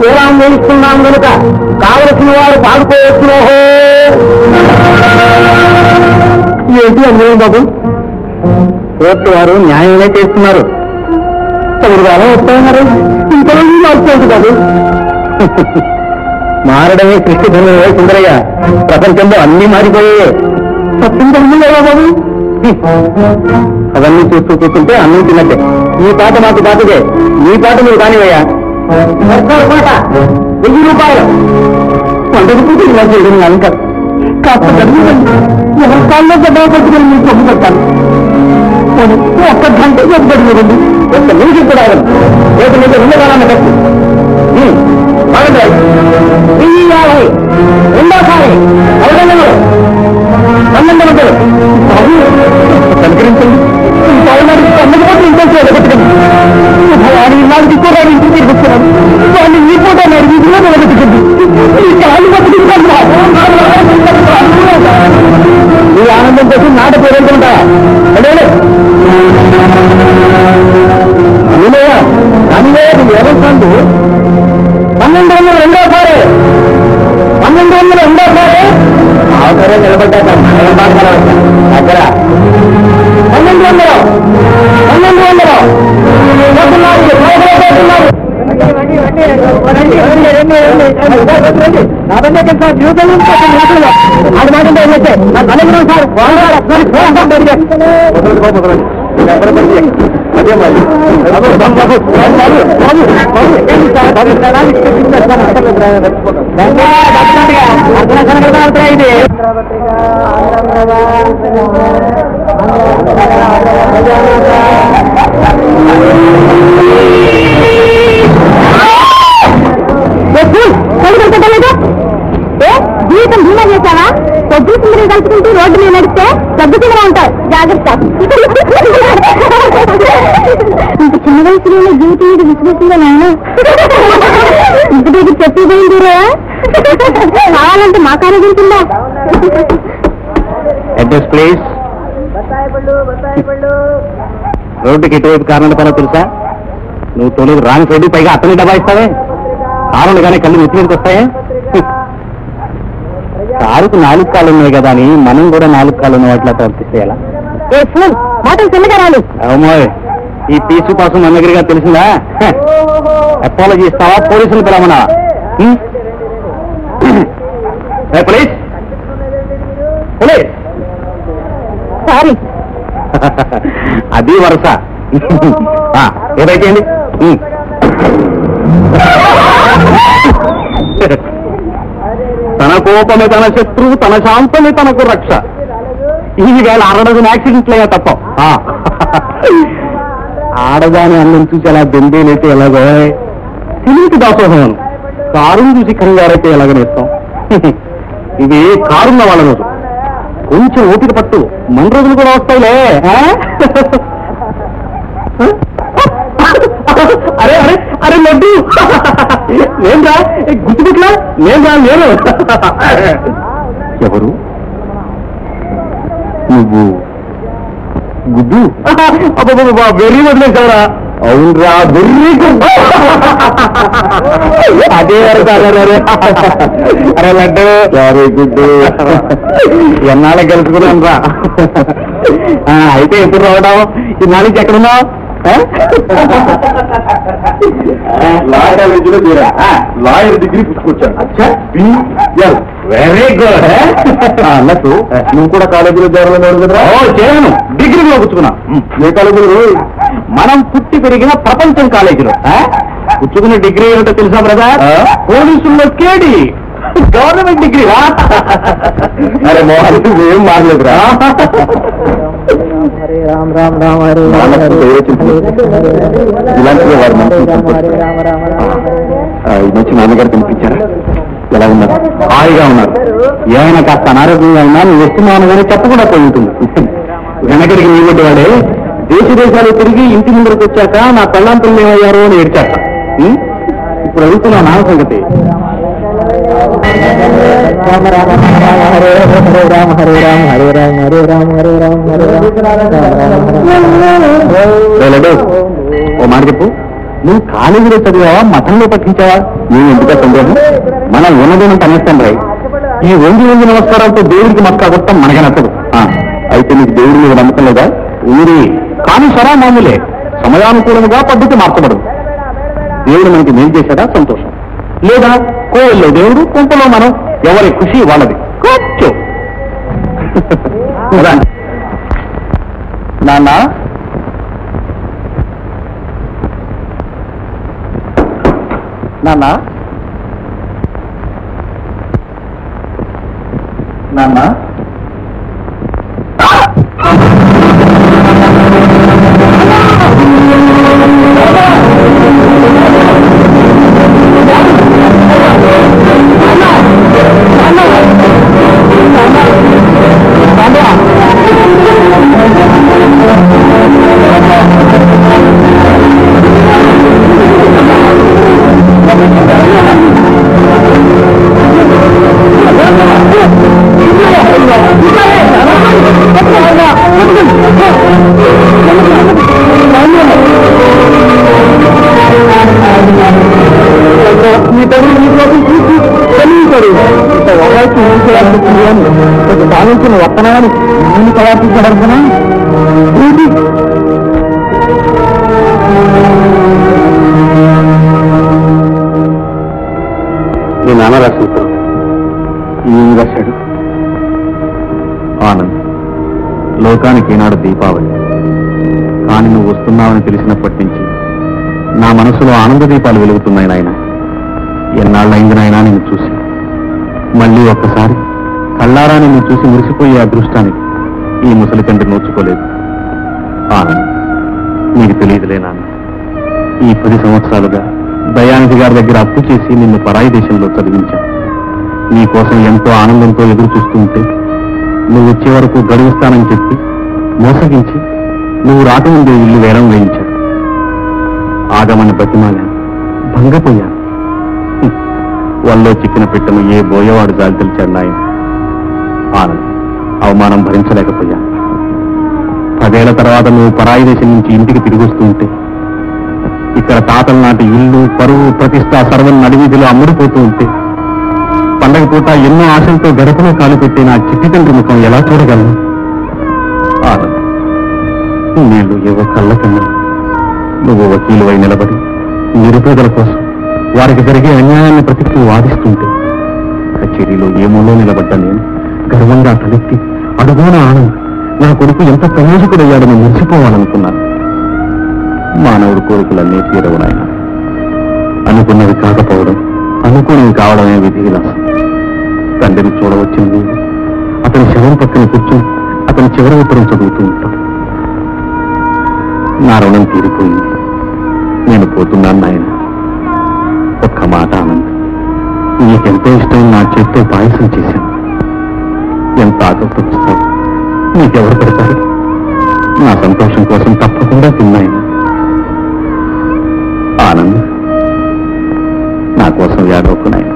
విరామం వేయిస్తున్నాం కనుక కావలసిన వారు పాడుకోవచ్చునో. ఏంటి అన్యాయం బాబు? కోర్టు వారు న్యాయమే చేస్తున్నారు. తమరు అలా వస్తున్నారు, ఇంతలో మార్చుకోవచ్చు కాదు. మారడమే సృష్టి ధర్మమే సుందరయ్య. ప్రపంచంలో అన్నీ మారిపోయాయి. సత్యం ధర్మలేవా బాబు? అవన్నీ చూస్తూ కూర్చుంటే అన్నం తిన్నట్టే. ఈ పాట మాకు పాటదే, ఈ పాట నువ్వు కానివయ్యా. పాట 1000 రూపాయలు 100 రూపాయలు ఇలా చేయడం అనుక కాస్త గడిచిందండి. ఎవరి కాల్లో గడ్డ పట్టుకుని మీకు సొమ్ము పెడతాను. ఒక్క గంట చెప్పబడి ఒక్క నిమిషం కూడా రేపు మీకు 2 కాలాన్ని కట్టు. బాగుంది. 1050 రెండోసారి 500 1200 కనికరించండి. అమ్మకపోతే ఇంట్లో పెట్టుకోండి. నాకు దిక్కుగా ఇంటికి తీసుకొచ్చాను. వాళ్ళు ఈ ఫోటో నాడు వీధిలో నిలబెట్టుకోండి. ఈ కాళ్ళు పట్టుకుంటాను. ఈ ఆనందం కోసం నాట పేరుంటా అదే అన్నయ్య అన్నయ్య నువ్వు ఏమంటాను? 1200 రెండోసారి 1200 రెండోసారి అవసరం నిలబడ్డాక దగ్గర 1200 జీవితం బీమా చేశావా? పొద్దు సుందరం కలుసుకుంటూ రోడ్డు మీద నడిస్తే తగ్గుతుందా ఉంటావు. జాగ్రత్త. ఇంత చిన్న వయసులోనే జీవితం మీద విశ్వసిందా నాయన? ఇంటి దగ్గర చెప్పిపోయిందిరా. కావాలంటే మా కారే వెళ్తుందా? Address please. రోడ్డుకి ఎటువైపు కారణాల పని తెలుసా? నువ్వు తొలి రాంగ్ సైడ్, పైగా అతని దబాయిస్తావే. కారణాలు కానీ కళ్ళు ముట్టికి వస్తాయే. కారుకు 4 కాళ్ళు ఉన్నాయి కదా అని మనం కూడా 4 కాళ్ళు ఉన్న వాటిలో ప్రవర్తిస్తేయాలా? అమ్మాయి, ఈ పీసు పాసు మన దగ్గరగా తెలిసిందా? అపాలజీ ఇస్తావా? పోలీసులు పిలవనా? Police police sorry. అది వరుస. ఏదైతే అండి తన కోపమే తన శత్రువు, తన శాంతమే తనకు రక్ష. ఈ వేళ 60 యాక్సిడెంట్లయ్యా తప్ప. ఆడదాని అన్నం చూసి అలా బెంబేలైతే ఎలాగో, తిరిగి దాసోహం కారును చూసి కంగారైతే ఎలాగనేస్తాం. ఇది కారున్న వాళ్ళ రోజు. కొంచెం ఓపిక పట్టు, మన రోజులు కూడా వస్తాయిలే. అరే అరే అరే లడ్డు, నేనురా గుర్తుపెట్లా? నేను ఎవరు నువ్వు? గుడ్డు వెర్రి వదిలేసావరా? అవునరా, వెర్రి గుడ్డు. అదే అరే లడ్డు, వెరీ గుడ్డు. ఎన్నాళ్ళకి గెలుచుకున్నాను రా. అయితే ఎప్పుడు రావడం? ఇన్నాళ్ళకి ఎక్కడున్నావు? లాయర్ డిగ్రీ పుచ్చుకొచ్చాను. Very good. అన్నట్టు నువ్వు కూడా కాలేజీలో చేరాలన్నారు కదా? చేయను, డిగ్రీలో పుచ్చుకున్నా. ఏ కాలేజీలో? మనం పుట్టి పెరిగిన ప్రపంచం కాలేజీలో. పుచ్చుకున్న డిగ్రీ ఏమిటో తెలుసా బ్రదర్? పోలీసుల్లో కేడి, గవర్నమెంట్ డిగ్రీ. అరే మోహన్, ఏం మారలేదురా. రామ్ రామ్ రామ్ హరే ఇలాంటివి వారు మంచి నాన్నగారు కనిపించారా? ఎలా ఉన్నారు? హాయిగా ఉన్నారు. ఏమైనా కాస్త అనారోగ్యంగా ఉన్నా నువ్వు వస్తున్నావు కానీ చెప్పకుండా పోయి ఉంటుంది. వెనకడికి నీ వాడే దేశాలు తిరిగి ఇంటి ముందరకు వచ్చాక నా పెళ్ళాంతులు ఏమయ్యారు అని ఏడ్చాక. ఇప్పుడు అడుగుతున్నా నా సంగతి. రామ రామ రామ హరే హరే రామ హరే రామ హరే రామ హరే రామ హరే రామ హరే రామ. ఓ మాట చెప్పు. నువ్వు కాలేజీలో చదివావా మఠంలో పట్టించావా నేను ఎందుకు సందేహం మనం ఉన్నదేమో కనేస్తాం రాయ్ ఈ వంగి నమస్కారాలతో దేవుడికి మస్కా కొట్టడం మనకి నచ్చదు అయితే నీకు దేవుడి మీద నమ్మకం లేదా ఊరి కానీ సరా మామూలే సమయానుకూలంగా పద్ధతి మార్చబడదు దేవుడు మనకి మేలు చేశాడా సంతోషం లేదా కోవిల్లో దేవుడు కొంపలో మనం ఎవరి ఖుషి వాళ్ళది కూర్చో నాన్న నాన్న నాన్న భావించిన వర్తనాన్ని నేను ప్రవర్తించగలుగుతున్నా నీ నాన్న రాసిన ఏం రాశాడు ఆనంద్ లోకానికి ఈనాడు దీపావళి కానీ నువ్వు వస్తున్నావని తెలిసినప్పటి నుంచి నా మనసులో ఆనంద దీపాలు వెలుగుతున్నాయి నాయన ఎన్నాళ్ళైంది నాయనా నిన్ను చూసి మళ్ళీ ఒక్కసారి కళ్ళారా నిన్ను చూసి మురిసిపోయే అదృష్టానికి ఈ ముసలి తండ్రి నోచుకోలేదు ఆనంద్ నీకు తెలియదులే నాన్న ఈ 10 సంవత్సరాలుగా దయానిధి గారి దగ్గర అప్పు చేసి నిన్ను పరాయి దేశంలో చదివించాను నీ కోసం ఎంతో ఆనందంతో ఎదురు చూస్తుంటే నువ్వు వచ్చే వరకు గడువుస్తానని చెప్పి మోసగించి నువ్వు రాకముందే ఇల్లు వేలం వేయించాడు ఆగమని బతిమాలాను భంగపోయాను వల్లో చిక్కిన పెట్టను ఏ బోయవాడు జాలి తెలిచాడు నాయన ఆనంద్ అవమానం భరించలేకపోయాను 10 ఏళ్ల తర్వాత నువ్వు పరాయి దేశం నుంచి ఇంటికి తిరిగి వస్తుంటే ఇక్కడ తాతల నాటి ఇల్లు పరువు ప్రతిష్ట సర్వం నడివీధిలో అమ్ముడిపోతూ ఉంటే పండగ పూట ఎన్నో ఆశలతో గడపలో కాలు పెట్టి నా చిట్టి తండ్రి ముఖం ఎలా చూడగలను ఆనంద్ నీళ్లు ఏవో కళ్ళ కన్నా నువ్వు వకీలువై నిలబడి నిరుపేదల కోసం వారికి జరిగే అన్యాయాన్ని ప్రతిస్తూ వాదిస్తుంటే కచేరీలో ఏమోలో నిలబడ్డా నేను గర్వంగా తలెత్తి అడుగున ఆనంద్ నా కొడుకు ఎంత ప్రయోజకుడయ్యాడని మర్చిపోవాలనుకున్నాను మానవుడు కోరికలన్నీ తీరవు నాయన అనుకున్నవి కాకపోవడం అనుకున్నవి కావడమే విధి విలాసం తండ్రిని చూడవచ్చిన నీవు అతని శవం పక్కన కూర్చుని అతని చివరి ఉత్తరం చదువుతూ ఉంటాం నా రుణం తీరిపోయింది నేను పోతున్నాను నాయన ఒక్క మాట ఆనంద్ నీకెంతో ఇష్టం నా చేత్తో పాయసం చేశాను ఎంత ఆకర్షిస్తావు నీకెవరు పెడతారు నా సంతోషం కోసం తప్పకుండా తిన్నాయన ఆనంద్ నా కోసం ఏడవకున్నాయన